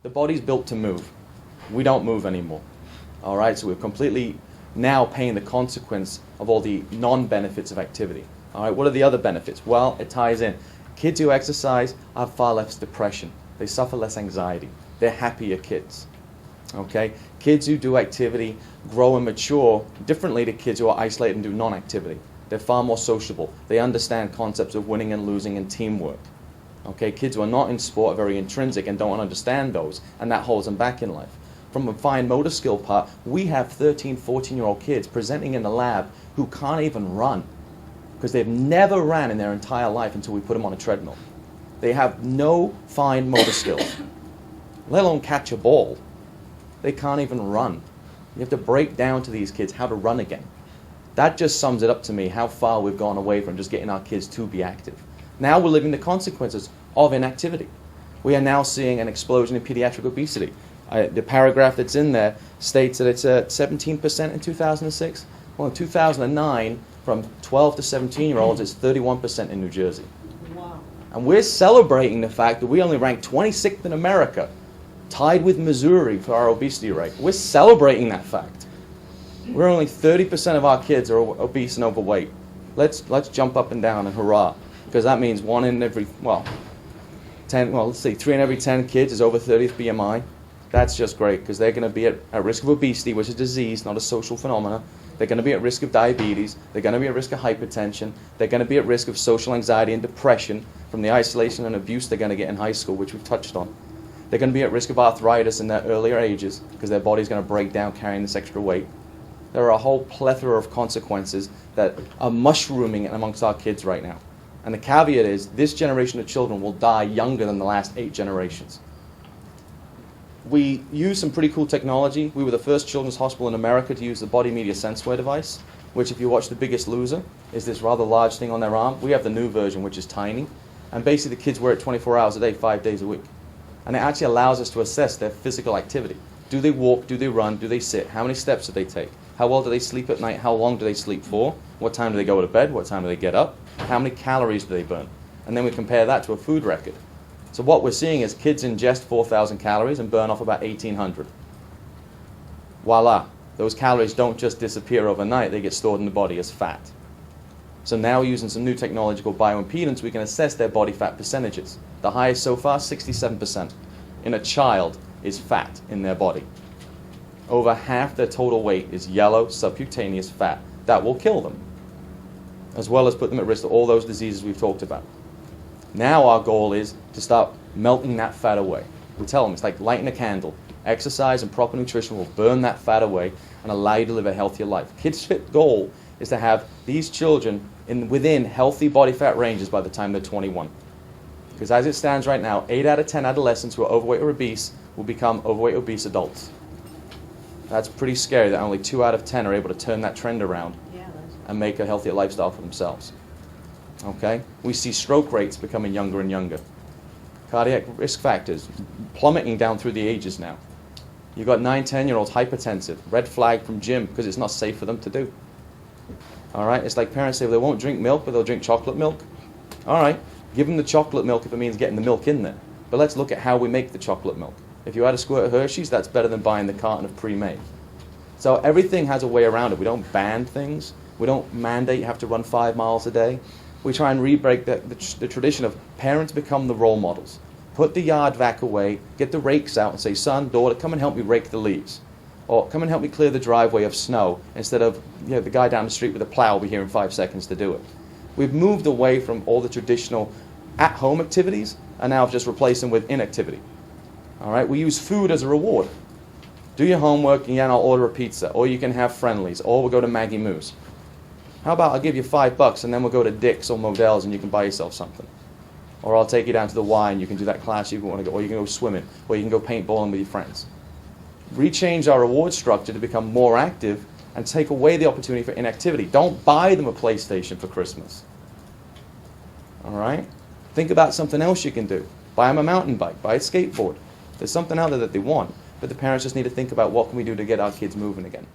The body's built to move. We don't move anymore. All right, so we're completely now paying the consequence of all the non-benefits of activity. All right, what are the other benefits? Well, it ties in. Kids who exercise have far less depression. They suffer less anxiety. They're happier kids. Okay, kids who do activity grow and mature differently to kids who are isolated and do non-activity. They're far more sociable. They understand concepts of winning and losing and teamwork. Okay, kids who are not in sport are very intrinsic and don't understand those, and that holds them back in life. From a fine motor skill part, we have 13, 14-year-old kids presenting in the lab who can't even run because they've never ran in their entire life until we put them on a treadmill. They have no fine motor skills, let alone catch a ball. They can't even run. You have to break down to these kids how to run again. That just sums it up to me, how far we've gone away from just getting our kids to be active. Now we're living the consequences of inactivity. We are now seeing an explosion in pediatric obesity. The paragraph that's in there states that it's 17% in 2006. Well, in 2009, from 12 to 17-year-olds, it's 31% in New Jersey. Wow. And we're celebrating the fact that we only rank 26th in America, tied with Missouri for our obesity rate. We're celebrating that fact. We're only 30% of our kids are obese and overweight. Let's jump up and down and hurrah, because that means 3 in every 10 kids is over 30th BMI. That's just great, because they're going to be at risk of obesity, which is a disease, not a social phenomenon. They're going to be at risk of diabetes. They're going to be at risk of hypertension. They're going to be at risk of social anxiety and depression from the isolation and abuse they're going to get in high school, which we've touched on. They're going to be at risk of arthritis in their earlier ages, because their body's going to break down carrying this extra weight. There are a whole plethora of consequences that are mushrooming amongst our kids right now. And the caveat is, this generation of children will die younger than the last 8 generations. We use some pretty cool technology. We were the first children's hospital in America to use the body media sensor device, which, if you watch The Biggest Loser, is this rather large thing on their arm. We have the new version, which is tiny. And basically the kids wear it 24 hours a day, 5 days a week. And it actually allows us to assess their physical activity. Do they walk? Do they run? Do they sit? How many steps do they take? How well do they sleep at night? How long do they sleep for? What time do they go to bed? What time do they get up? How many calories do they burn? And then we compare that to a food record. So what we're seeing is kids ingest 4,000 calories and burn off about 1,800. Voila. Those calories don't just disappear overnight. They get stored in the body as fat. So now, using some new technology called bioimpedance, we can assess their body fat percentages. The highest so far, 67%. In a child is fat in their body. Over half their total weight is yellow subcutaneous fat. That will kill them, as well as put them at risk of all those diseases we've talked about. Now our goal is to start melting that fat away. We tell them it's like lighting a candle. Exercise and proper nutrition will burn that fat away and allow you to live a healthier life. Kids-FIT goal is to have these children within healthy body fat ranges by the time they're 21. Because as it stands right now, 8 out of 10 adolescents who are overweight or obese will become overweight, obese adults. That's pretty scary that only 2 out of 10 are able to turn that trend around and make a healthier lifestyle for themselves. Okay? We see stroke rates becoming younger and younger. Cardiac risk factors plummeting down through the ages now. You've got 9, 10-year-olds hypertensive, red flag from gym because it's not safe for them to do. All right? It's like parents say, well, they won't drink milk, but they'll drink chocolate milk. All right, give them the chocolate milk if it means getting the milk in there. But let's look at how we make the chocolate milk. If you add a squirt of Hershey's, that's better than buying the carton of pre-made. So everything has a way around it. We don't ban things. We don't mandate you have to run 5 miles a day. We try and re-break the tradition of parents become the role models. Put the yard vac away, get the rakes out and say, son, daughter, come and help me rake the leaves. Or come and help me clear the driveway of snow, instead of the guy down the street with a plow will be here in 5 seconds to do it. We've moved away from all the traditional at-home activities and now just replace them with inactivity. All right, we use food as a reward. Do your homework and I'll order a pizza, or you can have friendlies, or we'll go to Maggie Moo's. How about I'll give you $5 and then we'll go to Dick's or Modell's and you can buy yourself something. Or I'll take you down to the Y and you can do that class you want to go, or you can go swimming, or you can go paintballing with your friends. Rechange our reward structure to become more active and take away the opportunity for inactivity. Don't buy them a PlayStation for Christmas. All right? Think about something else you can do. Buy them a mountain bike, buy a skateboard. There's something out there that they want, but the parents just need to think about what can we do to get our kids moving again.